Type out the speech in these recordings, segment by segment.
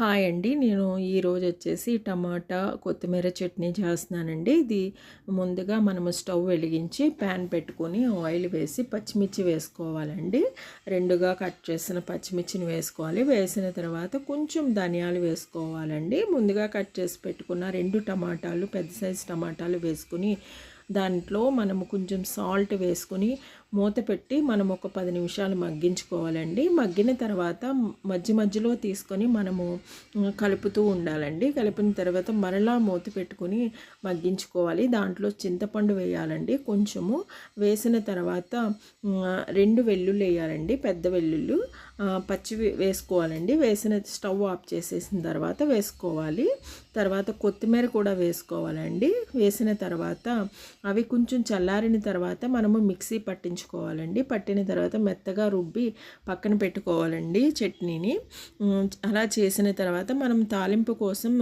Hi అండి. నేను ఈరోజు వచ్చేసి టమాటా, కొత్తిమీర చట్నీ చేస్తున్నానండి. ఇది ముందుగా మనము స్టవ్ వెలిగించి ప్యాన్ పెట్టుకొని ఆయిల్ వేసి పచ్చిమిర్చి వేసుకోవాలండి. రెండుగా కట్ చేసిన పచ్చిమిర్చిని వేసుకోవాలి. వేసిన తర్వాత కొంచెం ధనియాలు వేసుకోవాలండి. ముందుగా కట్ చేసి పెట్టుకున్న 2 టమాటాలు, పెద్ద సైజు టమాటాలు వేసుకుని దాంట్లో మనము కొంచెం సాల్ట్ వేసుకొని మూత పెట్టి మనం ఒక 10 నిమిషాలు మగ్గించుకోవాలండి. మగ్గిన తర్వాత మధ్య మధ్యలో తీసుకొని మనము కలుపుతూ ఉండాలండి. కలిపిన తర్వాత మరలా మూత పెట్టుకొని మగ్గించుకోవాలి. దాంట్లో చింతపండు వేయాలండి కొంచెము. వేసిన తర్వాత 2 వెల్లుల్లి వేయాలండి, పెద్ద వెల్లుల్లి పచ్చివి వేసుకోవాలండి. వేసిన స్టవ్ ఆఫ్ చేసేసిన తర్వాత వేసుకోవాలి. తర్వాత కొత్తిమీర కూడా వేసుకోవాలండి. వేసిన తర్వాత అవి కొంచెం చల్లారిన తర్వాత మనము మిక్సీ పట్టించుకోవాలండి. పట్టిన తర్వాత మెత్తగా రుబ్బి పక్కన పెట్టుకోవాలండి చట్నీని. అలా చేసిన తర్వాత మనం తాలింపు కోసం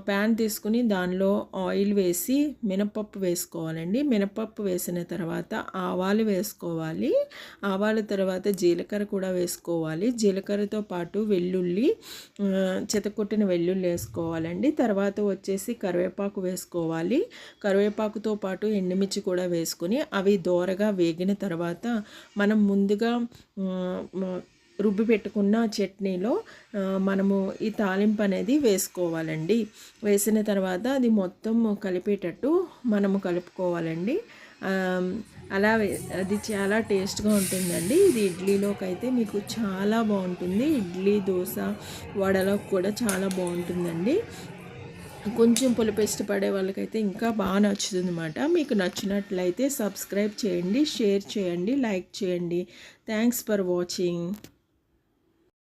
ప్యాన్ తీసుకుని దానిలో ఆయిల్ వేసి మినపప్పు వేసుకోవాలండి. మినపప్పు వేసిన తర్వాత ఆవాలు వేసుకోవాలి. ఆవాల తర్వాత జీలకర్ర కూడా వేసుకోవాలి. జీలకర్రతో పాటు వెల్లుల్లి, చితకొట్టిన వెల్లుల్లి వేసుకోవాలండి. తర్వాత వచ్చేసి కరివేపాకు వేసుకోవాలి. కరివేపాకుతో పాటు ఎండుమిర్చి కూడా వేసుకుని అవి దోరగా వేగిన తర్వాత మనం ముందుగా రుబ్బి పెట్టుకున్న చట్నీలో మనము ఈ తాలింపు అనేది వేసుకోవాలండి. వేసిన తర్వాత అది మొత్తం కలిపేటట్టు మనము కలుపుకోవాలండి. అలా అది చాలా టేస్ట్గా ఉంటుందండి. ఇది ఇడ్లీలోకి అయితే మీకు చాలా బాగుంటుంది. ఇడ్లీ, దోశ, వడలోకి కూడా చాలా బాగుంటుందండి. కొంచెం పులుపు ఇష్టపడే వాళ్ళకైతే ఇంకా బాగా నచ్చుతుంది అన్నమాట. మీకు నచ్చినట్లయితే సబ్స్క్రైబ్ చేయండి, షేర్ చేయండి, లైక్ చేయండి. Thanks for watching.